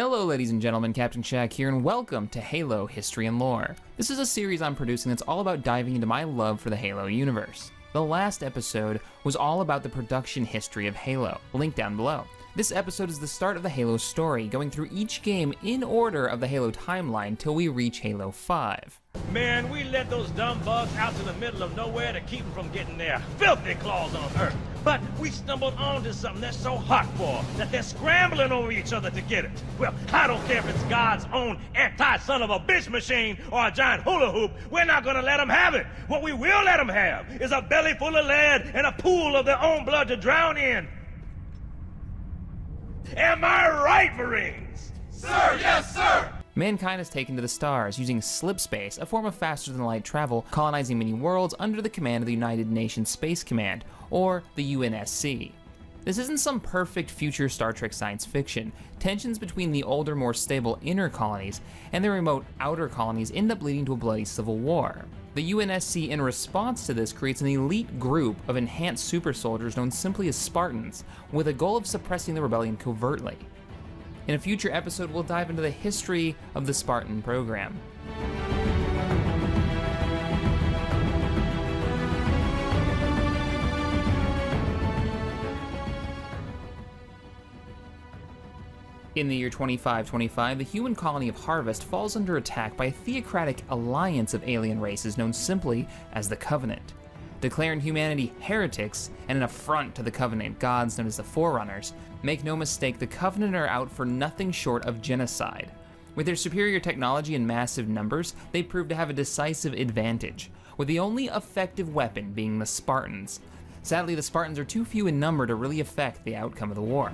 Hello ladies and gentlemen, CaptainShack here, and welcome to Halo History and Lore. This is a series I'm producing that's all about diving into my love for the Halo universe. The last episode was all about the production history of Halo, link down below. This episode is the start of the Halo story, going through each game in order of the Halo timeline till we reach Halo 5. Man, we let those dumb bugs out to the middle of nowhere to keep them from getting their filthy claws on Earth. But we stumbled onto something that's so hot for that they're scrambling over each other to get it. Well, I don't care if it's God's own anti-son of a bitch machine or a giant hula hoop, we're not gonna let them have it. What we will let them have is a belly full of lead and a pool of their own blood to drown in. Am I right, Marines? Sir, yes, sir! Mankind has taken to the stars using slipspace, a form of faster-than-light travel, colonizing many worlds under the command of the United Nations Space Command, or the UNSC. This isn't some perfect future Star Trek science fiction. Tensions between the older, more stable inner colonies and the remote outer colonies end up leading to a bloody civil war. The UNSC, in response to this, creates an elite group of enhanced super soldiers known simply as Spartans, with a goal of suppressing the rebellion covertly. In a future episode, we'll dive into the history of the Spartan program. In the year 2525, the human colony of Harvest falls under attack by a theocratic alliance of alien races known simply as the Covenant. Declaring humanity heretics and an affront to the Covenant gods known as the Forerunners, make no mistake, the Covenant are out for nothing short of genocide. With their superior technology and massive numbers, they prove to have a decisive advantage, with the only effective weapon being the Spartans. Sadly, the Spartans are too few in number to really affect the outcome of the war.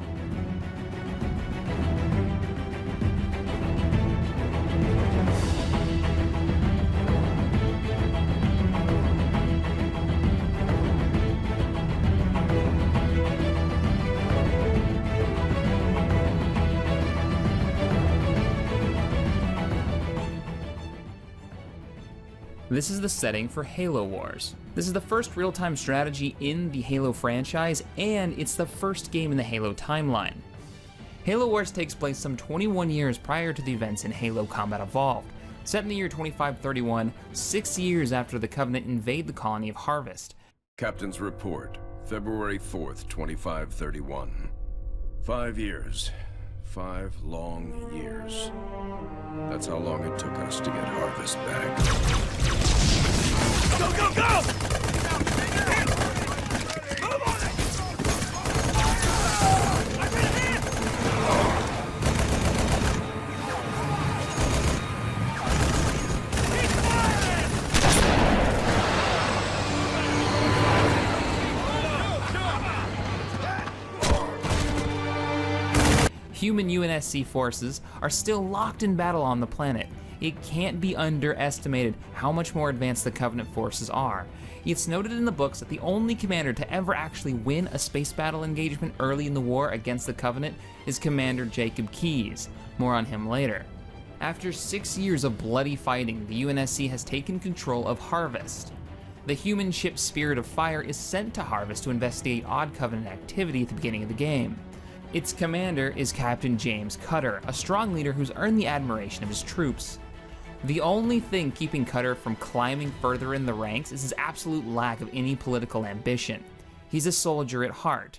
This is the setting for Halo Wars. This is the first real-time strategy in the Halo franchise, and it's the first game in the Halo timeline. Halo Wars takes place some 21 years prior to the events in Halo Combat Evolved, set in the year 2531, 6 years after the Covenant invade the colony of Harvest. Captain's report, February 4th, 2531. 5 years. 5 long years. That's how long it took us to get Harvest back. Go, go, go! Move on it! I'm right ahead! Keep firing! Human UNSC forces are still locked in battle on the planet. It can't be underestimated how much more advanced the Covenant forces are. It's noted in the books that the only commander to ever actually win a space battle engagement early in the war against the Covenant is Commander Jacob Keyes. More on him later. After 6 years of bloody fighting, the UNSC has taken control of Harvest. The human ship Spirit of Fire is sent to Harvest to investigate odd Covenant activity at the beginning of the game. Its commander is Captain James Cutter, a strong leader who's earned the admiration of his troops. The only thing keeping Cutter from climbing further in the ranks is his absolute lack of any political ambition. He's a soldier at heart.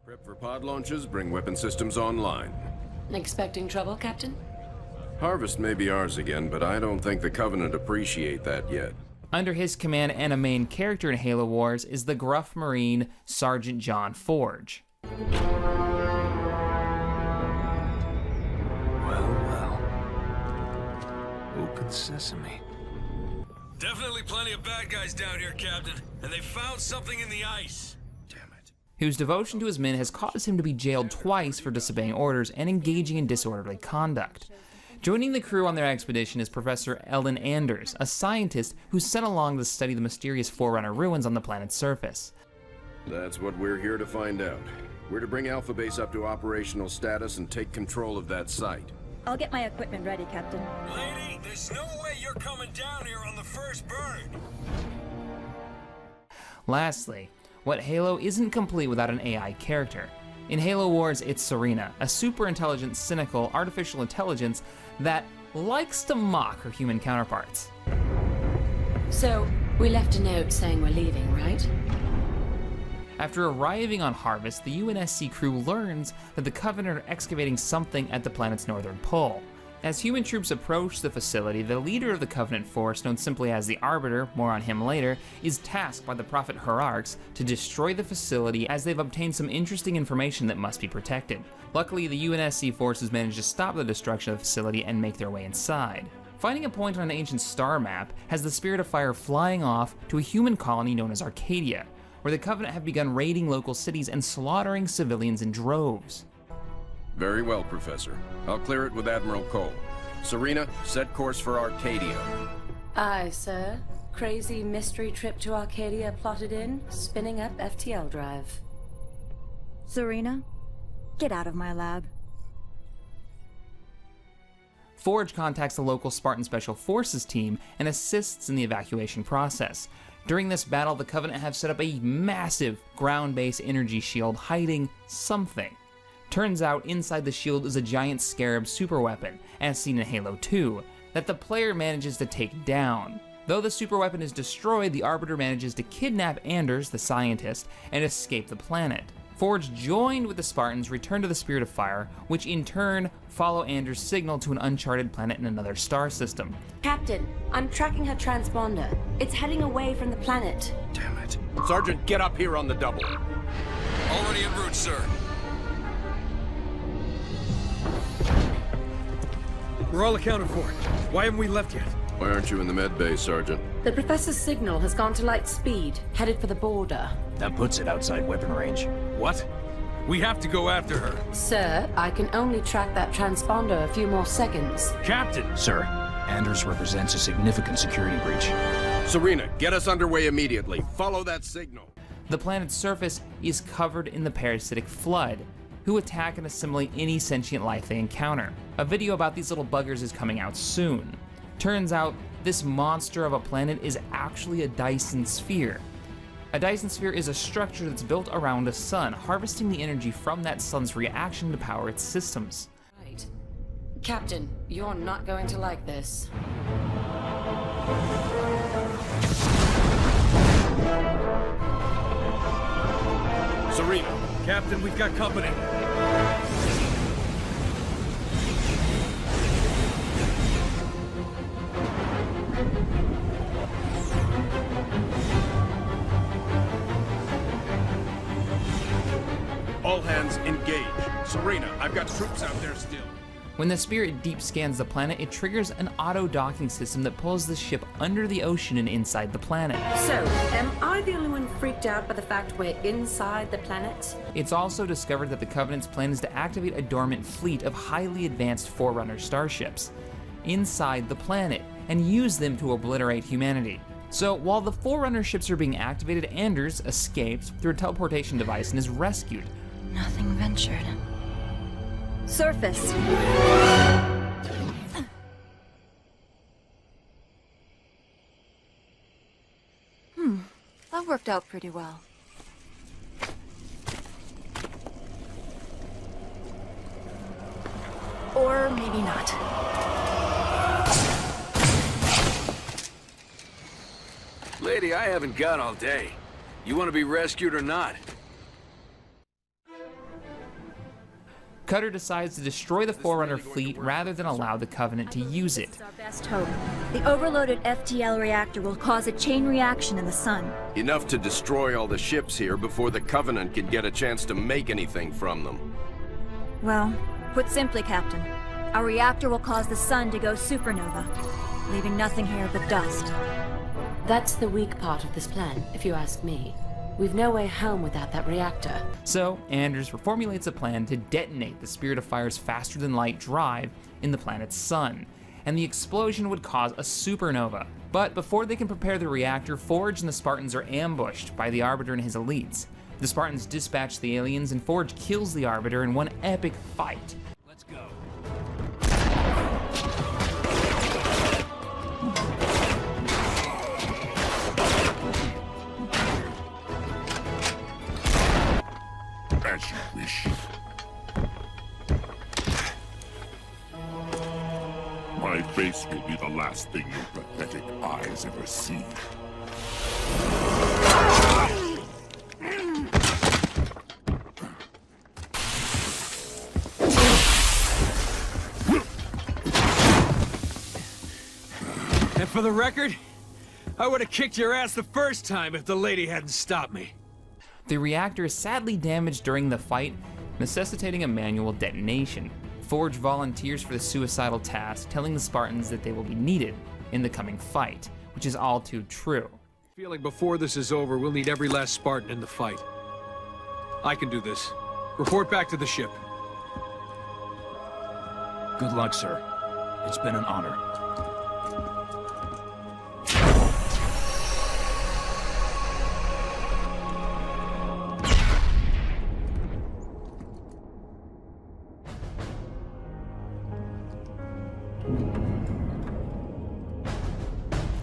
Prep for pod launches, bring weapon systems online. Expecting trouble, Captain? Harvest may be ours again, but I don't think the Covenant appreciate that yet. Under his command and a main character in Halo Wars is the gruff Marine, Sergeant John Forge. Open sesame. Definitely plenty of bad guys down here, Captain, and they found something in the ice. Damn it. Whose devotion to his men has caused him to be jailed twice for disobeying orders and engaging in disorderly conduct. Joining the crew on their expedition is Professor Ellen Anders, a scientist who's sent along to study the mysterious Forerunner ruins on the planet's surface. That's what we're here to find out. We're to bring Alpha Base up to operational status and take control of that site. I'll get my equipment ready, Captain. Lady, there's no way you're coming down here on the first burn. Lastly, what Halo isn't complete without an AI character. In Halo Wars, it's Serena, a super intelligent, cynical, artificial intelligence that likes to mock her human counterparts. So, we left a note saying we're leaving, right? After arriving on Harvest, the UNSC crew learns that the Covenant are excavating something at the planet's northern pole. As human troops approach the facility, the leader of the Covenant force, known simply as the Arbiter, more on him later, is tasked by the Prophet Hierarchs to destroy the facility as they've obtained some interesting information that must be protected. Luckily, the UNSC forces manage to stop the destruction of the facility and make their way inside. Finding a point on an ancient star map has the Spirit of Fire flying off to a human colony known as Arcadia, where the Covenant have begun raiding local cities and slaughtering civilians in droves. Very well, Professor. I'll clear it with Admiral Cole. Serena, set course for Arcadia. Aye, sir. Crazy mystery trip to Arcadia plotted in, spinning up FTL drive. Serena, get out of my lab. Forge contacts the local Spartan Special Forces team and assists in the evacuation process. During this battle, the Covenant have set up a massive ground-based energy shield hiding something. Turns out inside the shield is a giant scarab superweapon, as seen in Halo 2, that the player manages to take down. Though the superweapon is destroyed, the Arbiter manages to kidnap Anders, the scientist, and escape the planet. Forge, joined with the Spartans, return to the Spirit of Fire, which in turn follow Anders' signal to an uncharted planet in another star system. Captain, I'm tracking her transponder. It's heading away from the planet. Damn it. Sergeant, get up here on the double. Already en route, sir. We're all accounted for. Why haven't we left yet? Why aren't you in the med bay, Sergeant? The Professor's signal has gone to light speed, headed for the border. That puts it outside weapon range. What? We have to go after her. Sir, I can only track that transponder a few more seconds. Captain! Sir, Anders represents a significant security breach. Serena, get us underway immediately. Follow that signal. The planet's surface is covered in the parasitic flood, who attack and assimilate any sentient life they encounter. A video about these little buggers is coming out soon. Turns out, this monster of a planet is actually a Dyson Sphere. A Dyson Sphere is a structure that's built around a sun, harvesting the energy from that sun's reaction to power its systems. Right. Captain, you're not going to like this. Serena. Captain, we've got company. All hands engage. Serena, I've got troops out there still. When the Spirit deep scans the planet, it triggers an auto-docking system that pulls the ship under the ocean and inside the planet. So, am I the only one freaked out by the fact we're inside the planet? It's also discovered that the Covenant's plan is to activate a dormant fleet of highly advanced Forerunner starships inside the planet and use them to obliterate humanity. So while the Forerunner ships are being activated, Anders escapes through a teleportation device and is rescued. Nothing ventured. Surface. That worked out pretty well. Or maybe not. Lady, I haven't got all day. You want to be rescued or not? Cutter decides to destroy the Forerunner fleet rather than allow the Covenant to use it. It's our best hope. The overloaded FTL reactor will cause a chain reaction in the sun. Enough to destroy all the ships here before the Covenant can get a chance to make anything from them. Well, put simply, Captain, our reactor will cause the sun to go supernova, leaving nothing here but dust. That's the weak part of this plan, if you ask me. We've no way home without that reactor. So, Anders reformulates a plan to detonate the Spirit of Fire's faster-than-light drive in the planet's sun, and the explosion would cause a supernova. But before they can prepare the reactor, Forge and the Spartans are ambushed by the Arbiter and his elites. The Spartans dispatch the aliens, and Forge kills the Arbiter in one epic fight. Let's go. As you wish. My face will be the last thing your pathetic eyes ever see. And for the record, I would have kicked your ass the first time if the lady hadn't stopped me. The reactor is sadly damaged during the fight, necessitating a manual detonation. Forge volunteers for the suicidal task, telling the Spartans that they will be needed in the coming fight, which is all too true. Feeling before this is over, we'll need every last Spartan in the fight. I can do this. Report back to the ship. Good luck, sir. It's been an honor.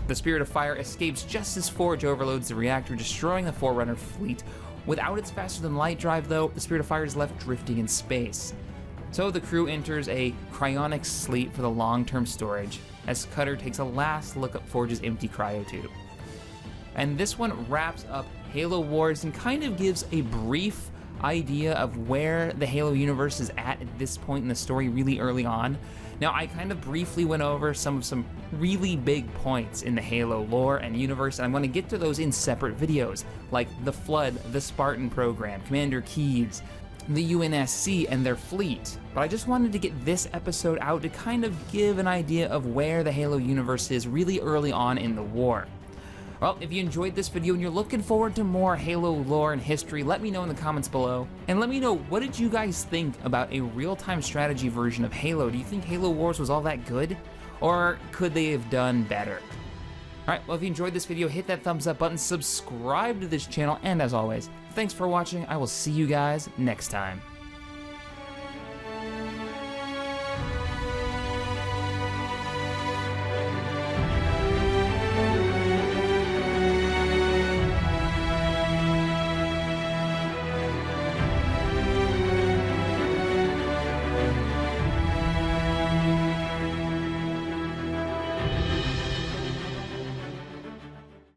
The Spirit of Fire escapes just as Forge overloads the reactor, destroying the Forerunner fleet. Without its faster-than-light drive, though, the Spirit of Fire is left drifting in space. So the crew enters a cryonic sleep for the long-term storage, as Cutter takes a last look at Forge's empty cryotube. And this one wraps up Halo Wars and kind of gives a brief idea of where the Halo universe is at this point in the story really early on. Now, I kind of briefly went over some really big points in the Halo lore and universe, and I'm going to get to those in separate videos, like the Flood, the Spartan program, Commander Keyes, the UNSC, and their fleet. But I just wanted to get this episode out to kind of give an idea of where the Halo universe is really early on in the war. Well, if you enjoyed this video and you're looking forward to more Halo lore and history, let me know in the comments below. And let me know, what did you guys think about a real-time strategy version of Halo? Do you think Halo Wars was all that good? Or could they have done better? Alright, well, if you enjoyed this video, hit that thumbs up button, subscribe to this channel, and as always, thanks for watching. I will see you guys next time.